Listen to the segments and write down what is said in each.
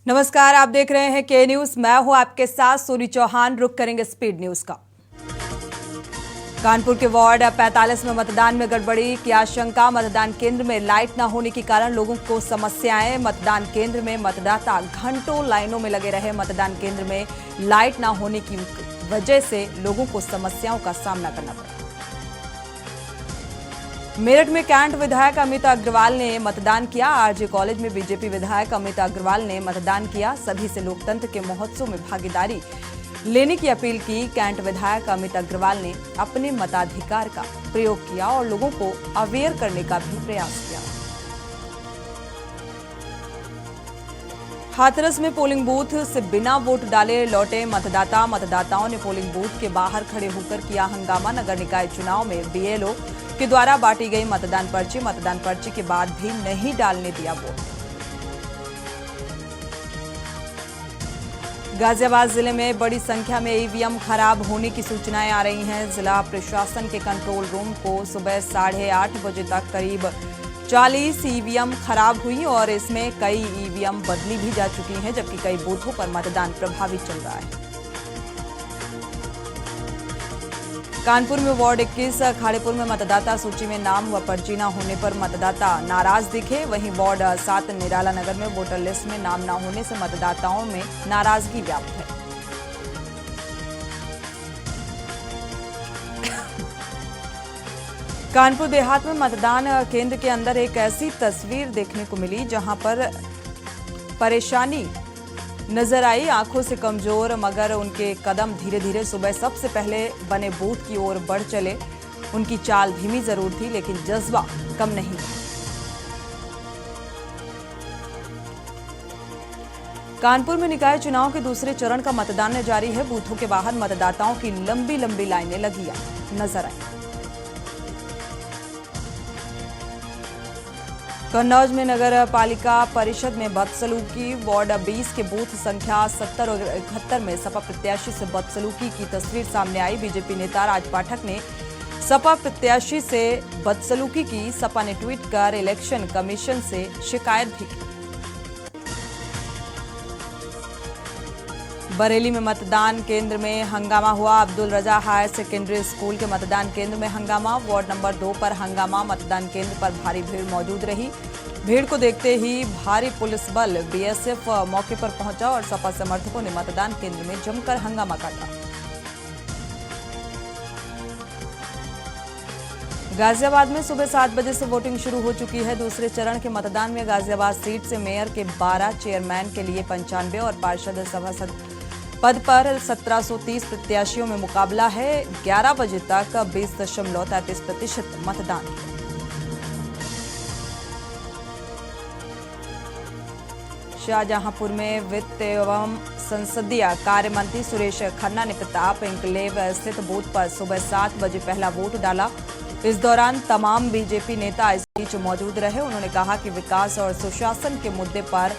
नमस्कार, आप देख रहे हैं के न्यूज। मैं हूं आपके साथ सोनी चौहान। रुक करेंगे स्पीड न्यूज का। कानपुर के वार्ड 45 में मतदान में गड़बड़ी की आशंका। मतदान केंद्र में लाइट न होने के कारण लोगों को समस्याएं। मतदान केंद्र में मतदाता घंटों लाइनों में लगे रहे। मतदान केंद्र में लाइट न होने की वजह से लोगों को समस्याओं का सामना करना पड़ा। मेरठ में कैंट विधायक अमित अग्रवाल ने मतदान किया। आरजे कॉलेज में बीजेपी विधायक अमित अग्रवाल ने मतदान किया। सभी से लोकतंत्र के महोत्सव में भागीदारी लेने की अपील की। कैंट विधायक अमित अग्रवाल ने अपने मताधिकार का प्रयोग किया और लोगों को अवेयर करने का भी प्रयास किया। हाथरस में पोलिंग बूथ से बिना वोट डाले लौटे मतदाता। मतदाताओं ने पोलिंग बूथ के बाहर खड़े होकर किया हंगामा। नगर निकाय चुनाव में बीएलओ के द्वारा बांटी गई मतदान पर्ची के बाद भी नहीं डालने दिया वोट। गाजियाबाद जिले में बड़ी संख्या में ईवीएम खराब होने की सूचनाएं आ रही हैं। जिला प्रशासन के कंट्रोल रूम को सुबह 8:30 बजे तक करीब 40 ईवीएम खराब हुई और इसमें कई ईवीएम बदली भी जा चुकी हैं, जबकि कई बूथों पर मतदान प्रभावित चल रहा है। कानपुर में वार्ड 21 खाड़ेपुर में मतदाता सूची में नाम व पर्ची न होने पर मतदाता नाराज दिखे। वहीं वार्ड 7 निराला नगर में वोटर लिस्ट में नाम न होने से मतदाताओं में नाराजगी व्याप्त है। कानपुर देहात में मतदान केंद्र के अंदर एक ऐसी तस्वीर देखने को मिली जहां पर परेशानी नजर आई। आंखों से कमजोर मगर उनके कदम धीरे धीरे सुबह सबसे पहले बने बूथ की ओर बढ़ चले। उनकी चाल धीमी जरूर थी लेकिन जज्बा कम नहीं था। कानपुर में निकाय चुनाव के दूसरे चरण का मतदान जारी है। बूथों के बाहर मतदाताओं की लंबी लंबी लाइनें लगी नजर आई। कन्नौज में नगर पालिका परिषद में बदसलूकी। वार्ड 20 के बूथ संख्या 70 और 71 में सपा प्रत्याशी से बदसलूकी की तस्वीर सामने आई। बीजेपी नेता राज पाठक ने सपा प्रत्याशी से बदसलूकी की। सपा ने ट्वीट कर इलेक्शन कमीशन से शिकायत भी की। बरेली में मतदान केंद्र में हंगामा हुआ। अब्दुल रजा हायर सेकेंडरी स्कूल के मतदान केंद्र में हंगामा। वार्ड नंबर 2 पर हंगामा। मतदान केंद्र पर भारी भीड़ मौजूद रही। भीड़ को देखते ही भारी पुलिस बल बीएसएफ मौके पर पहुंचा और सपा समर्थकों ने मतदान केंद्र में जमकर हंगामा काटा। गाजियाबाद में सुबह 7 बजे से वोटिंग शुरू हो चुकी है। दूसरे चरण के मतदान में गाजियाबाद सीट से मेयर के 12, चेयरमैन के लिए 95 और पार्षद सभासद पद पर 1730 प्रत्याशियों में मुकाबला है। 11 बजे तक 20.33% मतदान। शाहजहांपुर में वित्त एवं संसदीय कार्य मंत्री सुरेश खन्ना ने प्रताप इंकलेव स्थित बूथ पर सुबह 7 बजे पहला वोट डाला। इस दौरान तमाम बीजेपी नेता इस बीच मौजूद रहे। उन्होंने कहा कि विकास और सुशासन के मुद्दे पर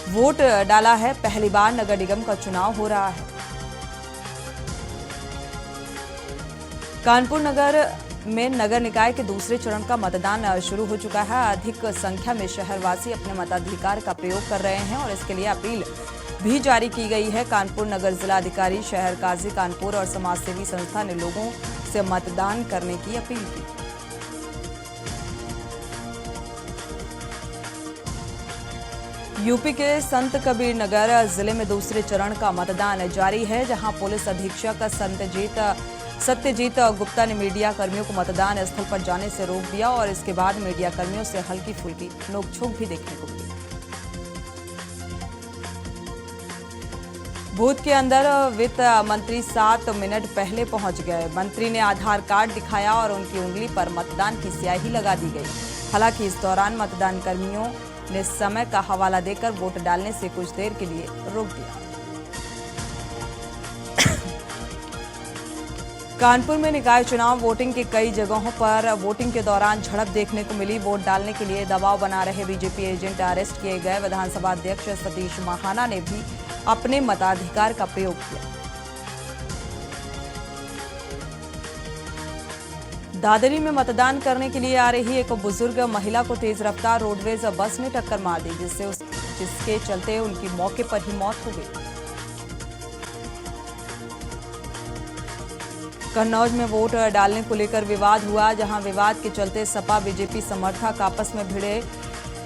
वोट डाला है। पहली बार नगर निगम का चुनाव हो रहा है। कानपुर नगर में नगर निकाय के दूसरे चरण का मतदान शुरू हो चुका है। अधिक संख्या में शहरवासी अपने मताधिकार का प्रयोग कर रहे हैं और इसके लिए अपील भी जारी की गई है। कानपुर नगर जिलाधिकारी शहर काजी कानपुर और समाजसेवी संस्था ने लोगों से मतदान करने की अपील की। यूपी के संत कबीर नगर जिले में दूसरे चरण का मतदान जारी है, जहां पुलिस अधीक्षक सत्यजीत गुप्ता ने मीडिया कर्मियों को मतदान स्थल पर जाने से रोक दिया और इसके बाद मीडिया कर्मियों से हल्की फुल्की नोकझोंक भी देखने को मिली। बूथ के अंदर वित्त मंत्री 7 मिनट पहले पहुंच गए। मंत्री ने आधार कार्ड दिखाया और उनकी उंगली पर मतदान की स्याही लगा दी गई। हालांकि इस दौरान मतदान कर्मियों ने समय का हवाला देकर वोट डालने से कुछ देर के लिए रोक दिया। कानपुर में निकाय चुनाव वोटिंग के कई जगहों पर वोटिंग के दौरान झड़प देखने को मिली। वोट डालने के लिए दबाव बना रहे बीजेपी एजेंट अरेस्ट किए गए। विधानसभा अध्यक्ष सतीश महाना ने भी अपने मताधिकार का प्रयोग किया। दादरी में मतदान करने के लिए आ रही एक बुजुर्ग महिला को तेज रफ्तार रोडवेज बस ने टक्कर मार दी, जिससे जिसके चलते उनकी मौके पर ही मौत हो गई। कन्नौज में वोट डालने को लेकर विवाद हुआ, जहां विवाद के चलते सपा बीजेपी समर्थक आपस में भिड़े।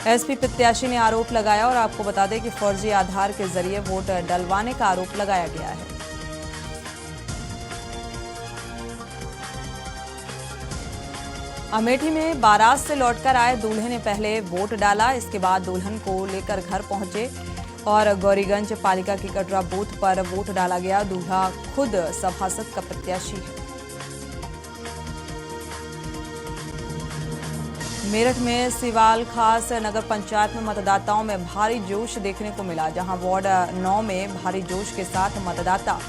एसपी प्रत्याशी ने आरोप लगाया और आपको बता दें कि फर्जी आधार के जरिए वोट डलवाने का आरोप लगाया गया है। अमेठी में बारात से लौटकर आए दूल्हे ने पहले वोट डाला, इसके बाद दुल्हन को लेकर घर पहुंचे और गौरीगंज पालिका की कटरा बूथ पर वोट डाला गया। दूल्हा खुद सभासद का प्रत्याशी है। मेरठ में सिवाल खास नगर पंचायत में मतदाताओं में भारी जोश देखने को मिला, जहां वार्ड 9 में भारी जोश के साथ मतदाता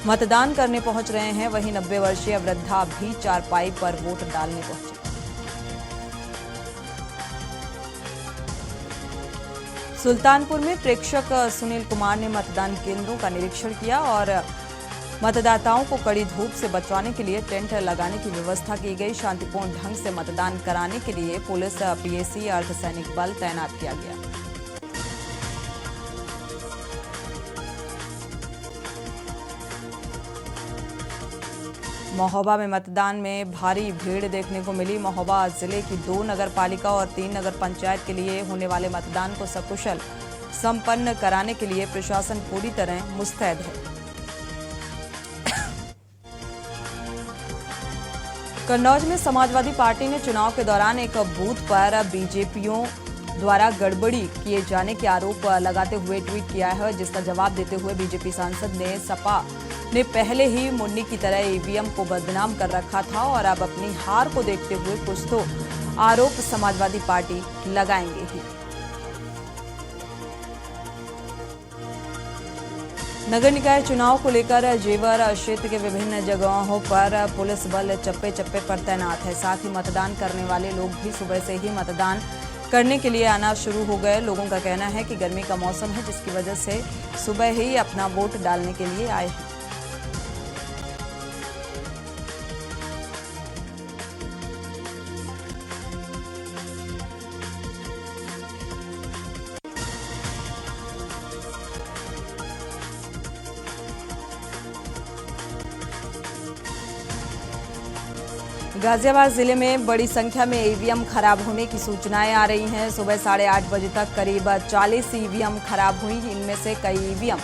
मतदान करने पहुंच रहे हैं। वहीं 90 वर्षीय वृद्धा भी चारपाई पर वोट डालने पहुंचे। सुल्तानपुर में प्रेक्षक सुनील कुमार ने मतदान केंद्रों का निरीक्षण किया और मतदाताओं को कड़ी धूप से बचाने के लिए टेंट लगाने की व्यवस्था की गई। शांतिपूर्ण ढंग से मतदान कराने के लिए पुलिस, पीएसी, अर्धसैनिक बल तैनात किया गया। महोबा में मतदान में भारी भीड़ देखने को मिली। महोबा जिले की 2 नगर पालिका और 3 नगर पंचायत के लिए होने वाले मतदान को सकुशल संपन्न कराने के लिए प्रशासन पूरी तरह मुस्तैद है। कन्नौज में समाजवादी पार्टी ने चुनाव के दौरान एक बूथ पर बीजेपीओं द्वारा गड़बड़ी किए जाने के आरोप लगाते हुए ट्वीट किया है, जिसका जवाब देते हुए बीजेपी सांसद ने सपा ने पहले ही मुन्नी की तरह ईवीएम को बदनाम कर रखा था और अब अपनी हार को देखते हुए कुछ तो आरोप समाजवादी पार्टी लगाएंगे ही। नगर निकाय चुनाव को लेकर जेवर क्षेत्र के विभिन्न जगहों पर पुलिस बल चप्पे चप्पे पर तैनात है। साथ ही मतदान करने वाले लोग भी सुबह से ही मतदान करने के लिए आना शुरू हो गए। लोगों का कहना है कि गर्मी का मौसम है, जिसकी वजह से सुबह ही अपना वोट डालने के लिए आए हैं। गाजियाबाद जिले में बड़ी संख्या में ईवीएम खराब होने की सूचनाएं आ रही हैं। सुबह 8:30 बजे तक करीब 40 ईवीएम खराब हुई। इनमें से कई ईवीएम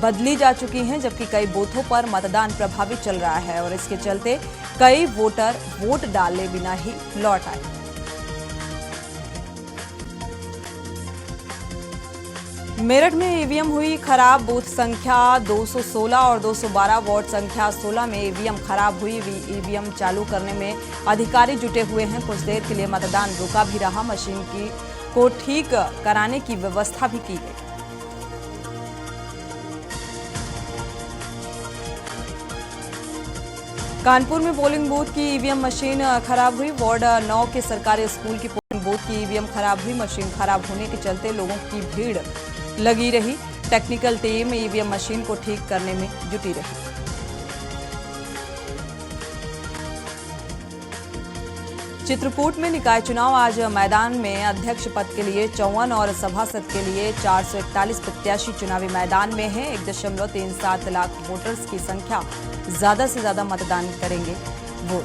बदली जा चुकी हैं, जबकि कई बूथों पर मतदान प्रभावित चल रहा है और इसके चलते कई वोटर वोट डाले बिना ही लौट आए। मेरठ में ईवीएम हुई खराब। बूथ संख्या 216 और 212 वार्ड संख्या 16 में ईवीएम खराब हुई। ईवीएम चालू करने में अधिकारी जुटे हुए हैं। कुछ देर के लिए मतदान रुका भी रहा। मशीन को ठीक कराने की व्यवस्था भी की गई। कानपुर में पोलिंग बूथ की ईवीएम मशीन खराब हुई। वार्ड 9 के सरकारी स्कूल की पोलिंग बूथ की ईवीएम खराब हुई। मशीन खराब होने के चलते लोगों की भीड़ लगी रही। टेक्निकल टीम ईवीएम मशीन को ठीक करने में जुटी रही। चित्रकूट में निकाय चुनाव आज मैदान में अध्यक्ष पद के लिए 54 और सभासद के लिए 441 प्रत्याशी चुनावी मैदान में हैं। 1.37 लाख वोटर्स की संख्या ज्यादा से ज्यादा मतदान करेंगे वोट।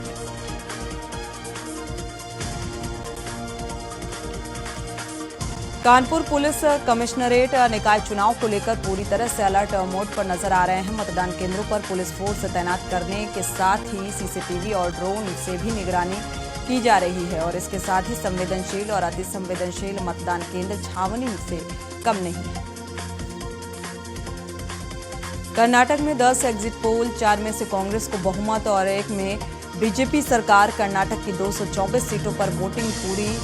कानपुर पुलिस कमिश्नरेट निकाय चुनाव को लेकर पूरी तरह से अलर्ट मोड पर नजर आ रहे हैं। मतदान केंद्रों पर पुलिस फोर्स तैनात करने के साथ ही सीसीटीवी और ड्रोन से भी निगरानी की जा रही है और इसके साथ ही संवेदनशील और अति संवेदनशील मतदान केंद्र छावनी से कम नहीं है। कर्नाटक में 10 एग्जिट पोल, 4 में से कांग्रेस को बहुमत और 1 में बीजेपी सरकार। कर्नाटक की 224 सीटों पर वोटिंग पूरी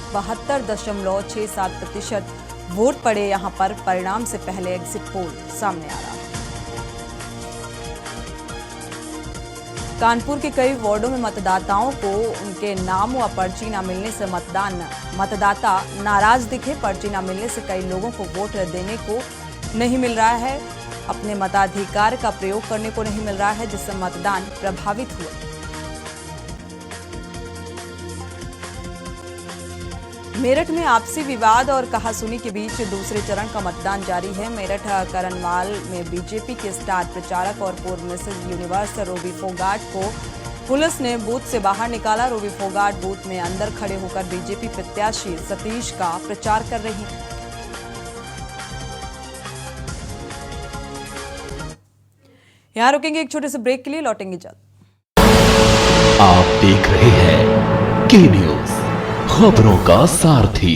72.67% वोट पड़े। यहां पर परिणाम से पहले एग्जिट पोल सामने आ रहा है। कानपुर के कई वार्डों में मतदाताओं को उनके नाम व पर्ची न मिलने से मतदाता नाराज दिखे। पर्ची न मिलने से कई लोगों को वोट देने को नहीं मिल रहा है, अपने मताधिकार का प्रयोग करने को नहीं मिल रहा है, जिससे मतदान प्रभावित हुआ। मेरठ में आपसी विवाद और कहासुनी के बीच दूसरे चरण का मतदान जारी है। मेरठ करनवाल में बीजेपी के स्टार प्रचारक और पूर्व मिसेज यूनिवर्स रूबी फोगाट को पुलिस ने बूथ से बाहर निकाला। रूबी फोगाट बूथ में अंदर खड़े होकर बीजेपी प्रत्याशी सतीश का प्रचार कर रही हैं। यहां रुकेंगे एक छोटे से ब्रेक के लिए, लौटेंगे जल्द। आप देख रहे हैं के न्यूज, खबरों का सारथी।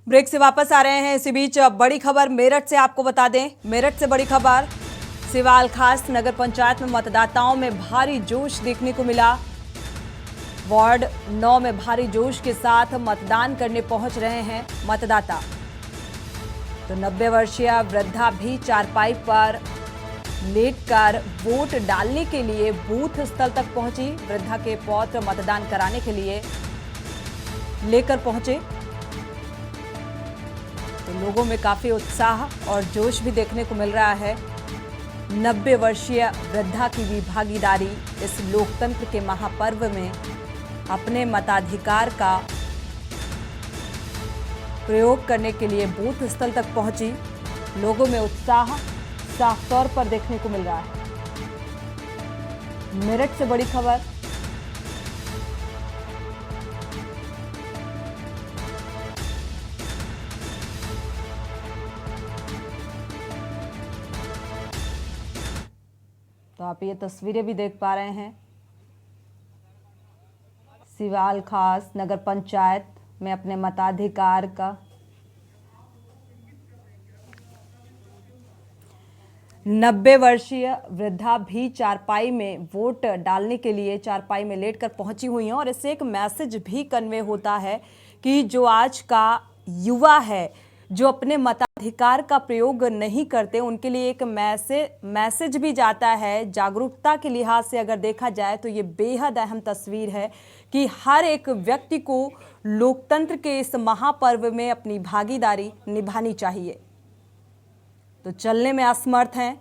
ब्रेक से वापस आ रहे हैं। इसी बीच बड़ी खबर मेरठ से आपको बता दें। मेरठ से बड़ी खबर, सिवाल खास नगर पंचायत में मतदाताओं में भारी जोश देखने को मिला। वार्ड 9 में भारी जोश के साथ मतदान करने पहुंच रहे हैं मतदाता। तो 90 वर्षीय वृद्धा भी चारपाई पर लेटकर वोट डालने के लिए बूथ स्थल तक पहुंची। वृद्धा के पौत्र मतदान कराने के लिए लेकर पहुंचे। तो लोगों में काफी उत्साह और जोश भी देखने को मिल रहा है। 90 वर्षीय वृद्धा की भी भागीदारी इस लोकतंत्र के महापर्व में अपने मताधिकार का प्रयोग करने के लिए बूथ स्थल तक पहुंची। लोगों में उत्साह साफ तौर पर देखने को मिल रहा है। मेरठ से बड़ी खबर, तो आप ये तस्वीरें भी देख पा रहे हैं। सिवाल खास नगर पंचायत में अपने मताधिकार का 90 वर्षीय वृद्धा भी चारपाई में वोट डालने के लिए चारपाई में लेटकर पहुंची हुई हैं। और इससे एक मैसेज भी कन्वे होता है कि जो आज का युवा है, जो अपने मताधिकार का प्रयोग नहीं करते, उनके लिए एक मैसेज भी जाता है। जागरूकता के लिहाज से अगर देखा जाए तो ये बेहद अहम तस्वीर है कि हर एक व्यक्ति को लोकतंत्र के इस महापर्व में अपनी भागीदारी निभानी चाहिए। तो चलने में असमर्थ हैं,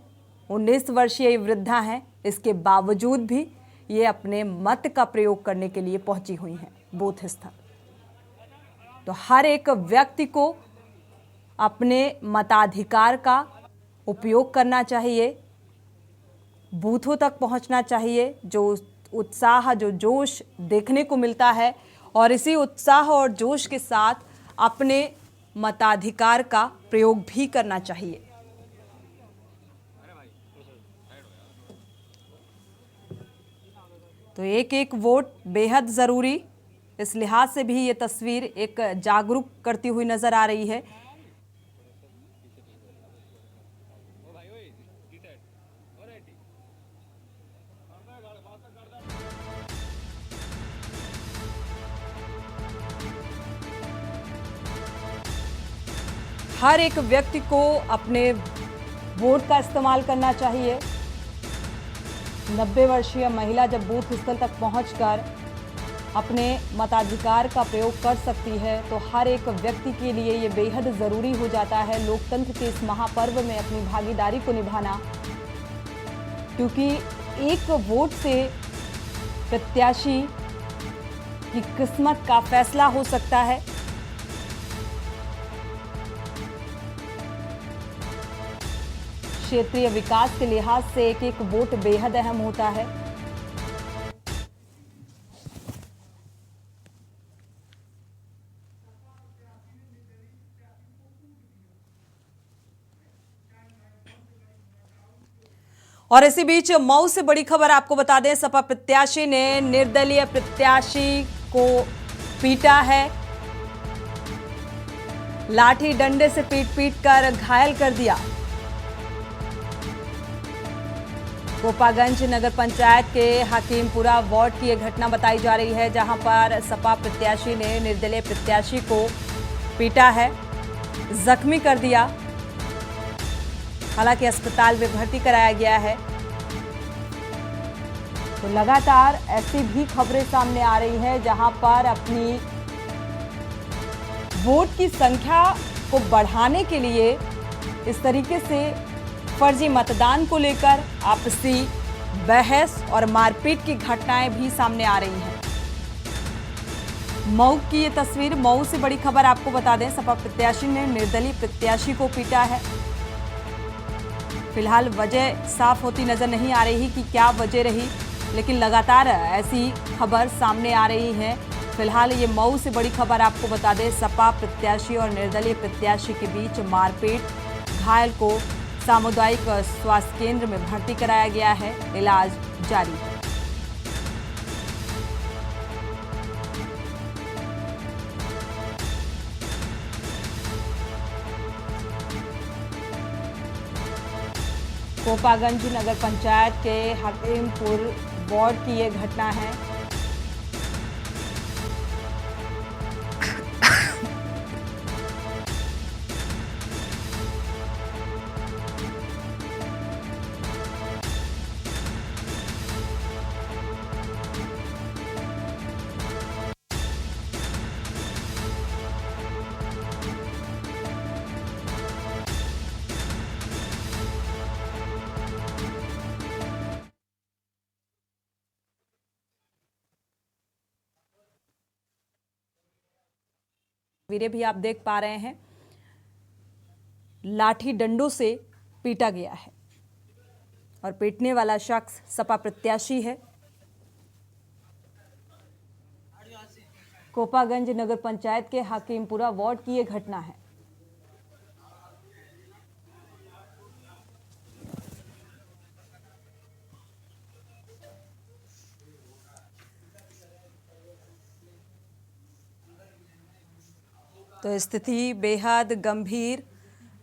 19 वर्षीय वृद्धा हैं, इसके बावजूद भी ये अपने मत का प्रयोग करने के लिए पहुंची हुई हैं बूथ स्थल। तो हर एक व्यक्ति को अपने मताधिकार का उपयोग करना चाहिए, बूथों तक पहुंचना चाहिए। जो उत्साह, जो जोश देखने को मिलता है, और इसी उत्साह और जोश के साथ अपने मताधिकार का प्रयोग भी करना चाहिए। तो एक एक वोट बेहद ज़रूरी, इस लिहाज से भी ये तस्वीर एक जागरूक करती हुई नजर आ रही है। हर एक व्यक्ति को अपने वोट का इस्तेमाल करना चाहिए। 90 वर्षीय महिला जब बूथ स्थल तक पहुंचकर अपने मताधिकार का प्रयोग कर सकती है, तो हर एक व्यक्ति के लिए ये बेहद ज़रूरी हो जाता है लोकतंत्र के इस महापर्व में अपनी भागीदारी को निभाना। क्योंकि एक वोट से प्रत्याशी की किस्मत का फैसला हो सकता है। क्षेत्रीय विकास के लिहाज से एक एक वोट बेहद अहम होता है। और इसी बीच मऊ से बड़ी खबर आपको बता दें। सपा प्रत्याशी ने निर्दलीय प्रत्याशी को पीटा है, लाठी डंडे से पीट कर घायल कर दिया। गोपागंज नगर पंचायत के हकीमपुरा वार्ड की यह घटना बताई जा रही है, जहां पर सपा प्रत्याशी ने निर्दलीय प्रत्याशी को पीटा है, जख्मी कर दिया। हालांकि अस्पताल में भर्ती कराया गया है। तो लगातार ऐसी भी खबरें सामने आ रही है जहां पर अपनी वोट की संख्या को बढ़ाने के लिए इस तरीके से फर्जी मतदान को लेकर आपसी बहस और मारपीट की घटनाएं भी सामने आ रही हैं। मऊ की ये तस्वीर, मऊ से बड़ी खबर आपको बता दें, सपा प्रत्याशी ने निर्दलीय प्रत्याशी को पीटा है। फिलहाल वजह साफ होती नजर नहीं आ रही कि क्या वजह रही, लेकिन लगातार ऐसी खबर सामने आ रही है। फिलहाल ये मऊ से बड़ी खबर आपको बता दें, सपा प्रत्याशी और निर्दलीय प्रत्याशी के बीच मारपीट। घायल को सामुदायिक स्वास्थ्य केंद्र में भर्ती कराया गया है, इलाज जारी है। कोपागंज नगर पंचायत के हकीमपुर वार्ड की ये घटना है। तस्वीरें भी आप देख पा रहे हैं, लाठी डंडों से पीटा गया है और पीटने वाला शख्स सपा प्रत्याशी है। कोपागंज नगर पंचायत के हकीमपुरा वार्ड की यह घटना है। तो स्थिति बेहद गंभीर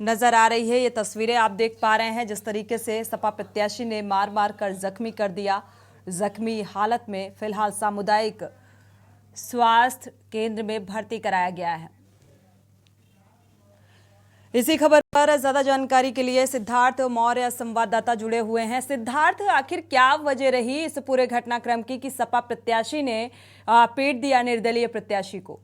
नजर आ रही है। ये तस्वीरें आप देख पा रहे हैं, जिस तरीके से सपा प्रत्याशी ने मार मार कर जख्मी कर दिया। जख्मी हालत में फिलहाल सामुदायिक स्वास्थ्य केंद्र में भर्ती कराया गया है। इसी खबर पर ज्यादा जानकारी के लिए सिद्धार्थ मौर्य संवाददाता जुड़े हुए हैं। सिद्धार्थ, आखिर क्या वजह रही इस पूरे घटनाक्रम की कि सपा प्रत्याशी ने पीट दिया निर्दलीय प्रत्याशी को?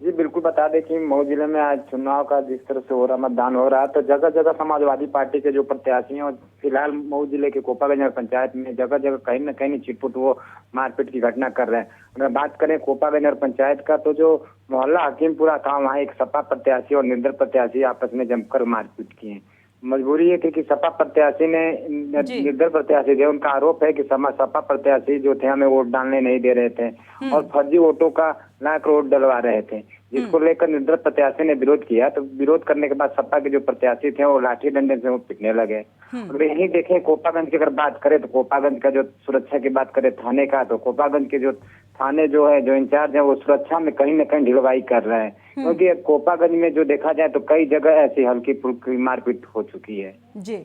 जी बिल्कुल, बता दें कि मऊ जिले में आज चुनाव का जिस तरह से हो रहा, मतदान हो रहा है, तो जगह जगह समाजवादी पार्टी के जो प्रत्याशी हैं, और फिलहाल मऊ जिले के कोपागंज पंचायत में जगह जगह कहीं न कहीं छिटपुट वो मारपीट की घटना कर रहे हैं। अगर बात करें कोपागंज पंचायत का, तो जो मोहल्ला हकीमपुरा था, वहाँ एक सपा प्रत्याशी और निर्दल प्रत्याशी आपस में जमकर मारपीट किए। मजबूरी है कि सपा प्रत्याशी ने निर्दल प्रत्याशी थे, उनका आरोप है कि सपा प्रत्याशी जो थे हमें वोट डालने नहीं दे रहे थे और फर्जी वोटों का लाख वोट डलवा रहे थे, जिसको लेकर निर्दल प्रत्याशी ने विरोध किया। तो विरोध करने के बाद सपा के जो प्रत्याशी थे वो लाठी डंडे से वो पिटने लगे। अगर यही देखें कोपागंज की अगर बात करें, तो कोपागंज का जो सुरक्षा की बात करें थाने का, तो कोपागंज के जो थाने जो है, जो इंचार्ज है, वो सुरक्षा में कहीं न कहीं ढिलवाई कर रहे हैं, क्योंकि कोपागंज में जो देखा जाए तो कई जगह ऐसी हल्की फुल्की मारपीट हो चुकी है। जी,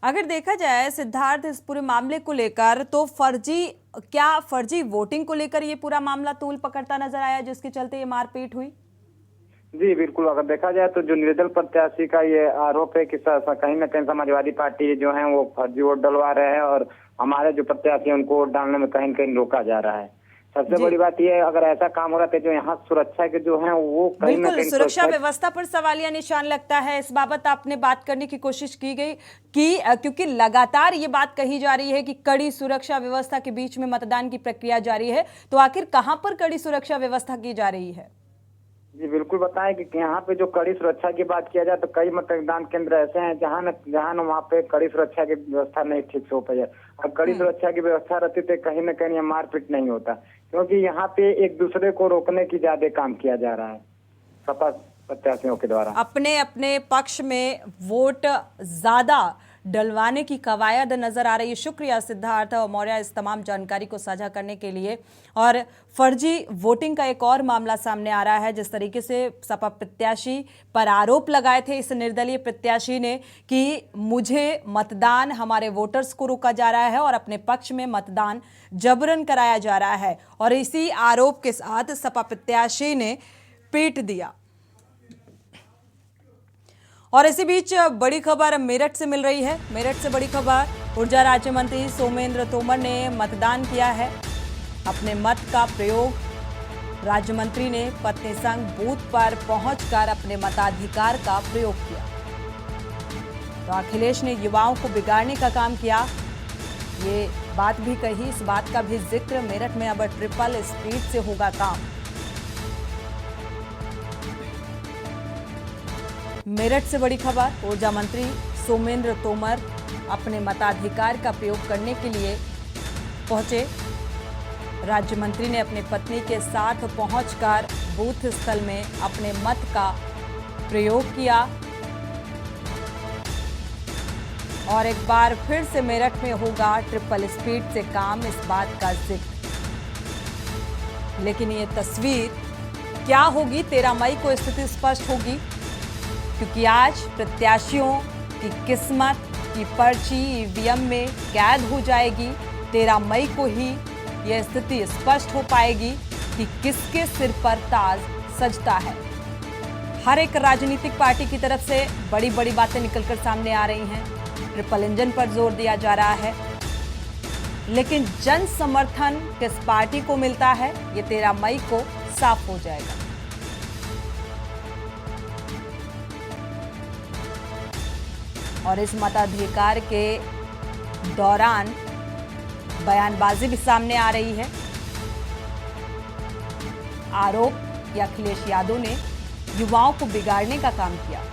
अगर देखा जाए सिद्धार्थ इस पूरे मामले को लेकर, तो फर्जी वोटिंग को लेकर ये पूरा मामला तूल पकड़ता नजर आया, जिसके चलते ये मारपीट हुई? जी बिल्कुल, अगर देखा जाए तो जो निर्दल प्रत्याशी का ये आरोप है कि कहीं न कहीं समाजवादी पार्टी जो है वो फर्जी वोट डलवा रहे हैं और हमारे जो प्रत्याशी है उनको वोट डालने में कहीं न कहीं रोका जा रहा है। सबसे बड़ी बात यह है, अगर ऐसा काम हो रहा था, जो यहाँ सुरक्षा के जो है वो कहीं न कहीं सुरक्षा व्यवस्था पर सवालिया निशान लगता है। इस बाबत आपने बात करने की कोशिश की गई क्योंकि लगातार ये बात कही जा रही है कि कड़ी सुरक्षा व्यवस्था के बीच में मतदान की प्रक्रिया जारी है, तो आखिर कहां पर कड़ी सुरक्षा व्यवस्था की जा रही है? जी बिल्कुल, बताएं कि यहाँ पे जो कड़ी सुरक्षा की बात किया जाए तो कई मतदान केंद्र ऐसे हैं जहाँ न वहाँ पे कड़ी सुरक्षा की व्यवस्था नहीं ठीक से हो पाई है। अब कड़ी सुरक्षा की व्यवस्था रहती तो कहीं न कहीं मारपीट नहीं होता, क्योंकि यहाँ पे एक दूसरे को रोकने की ज्यादा काम किया जा रहा है सपा प्रत्याशियों के द्वारा। अपने अपने पक्ष में वोट ज्यादा डलवाने की कवायद नजर आ रही है। शुक्रिया सिद्धार्थ मौर्य इस तमाम जानकारी को साझा करने के लिए। और फर्जी वोटिंग का एक और मामला सामने आ रहा है, जिस तरीके से सपा प्रत्याशी पर आरोप लगाए थे इस निर्दलीय प्रत्याशी ने कि मुझे मतदान, हमारे वोटर्स को रोका जा रहा है और अपने पक्ष में मतदान जबरन कराया जा रहा है, और इसी आरोप के साथ सपा प्रत्याशी ने पीट दिया। और इसी बीच बड़ी खबर मेरठ से मिल रही है। मेरठ से बड़ी खबर, ऊर्जा राज्य मंत्री सोमेंद्र तोमर ने मतदान किया है। अपने मत का प्रयोग राज्य मंत्री ने पत्नी संग बूथ पर पहुंचकर अपने मताधिकार का प्रयोग किया। तो अखिलेश ने युवाओं को बिगाड़ने का काम किया, ये बात भी कही। इस बात का भी जिक्र, मेरठ में अब ट्रिपल स्पीड से होगा काम। मेरठ से बड़ी खबर। ऊर्जा मंत्री सोमेंद्र तोमर अपने मताधिकार का प्रयोग करने के लिए पहुंचे। राज्य मंत्री ने अपनी पत्नी के साथ पहुंचकर बूथ स्थल में अपने मत का प्रयोग किया और एक बार फिर से मेरठ में होगा ट्रिपल स्पीड से काम, इस बात का जिक्र। लेकिन ये तस्वीर क्या होगी, 13 मई को स्थिति स्पष्ट होगी, क्योंकि आज प्रत्याशियों की किस्मत की पर्ची ईवीएम में कैद हो जाएगी। 13 मई को ही यह स्थिति स्पष्ट हो पाएगी कि किसके सिर पर ताज सजता है। हर एक राजनीतिक पार्टी की तरफ से बड़ी बड़ी बातें निकलकर सामने आ रही हैं। ट्रिपल इंजन पर जोर दिया जा रहा है, लेकिन जन समर्थन किस पार्टी को मिलता है, ये 13 मई को साफ हो जाएगा। और इस मताधिकार के दौरान बयानबाजी भी सामने आ रही है। आरोप कि अखिलेश यादव ने युवाओं को बिगाड़ने का काम किया।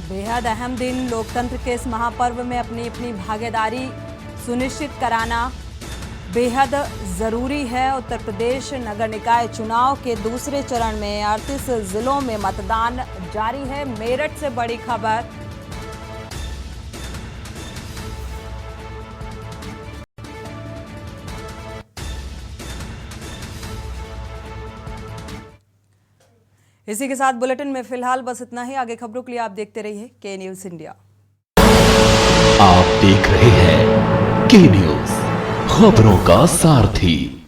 बेहद अहम दिन, लोकतंत्र के इस महापर्व में अपनी अपनी भागीदारी सुनिश्चित कराना बेहद जरूरी है। उत्तर प्रदेश नगर निकाय चुनाव के दूसरे चरण में 38 जिलों में मतदान जारी है। मेरठ से बड़ी खबर। इसी के साथ बुलेटिन में फिलहाल बस इतना ही। आगे खबरों के लिए आप देखते रहिए के न्यूज़ इंडिया। आप देख रहे हैं के न्यूज़, खबरों का सारथी।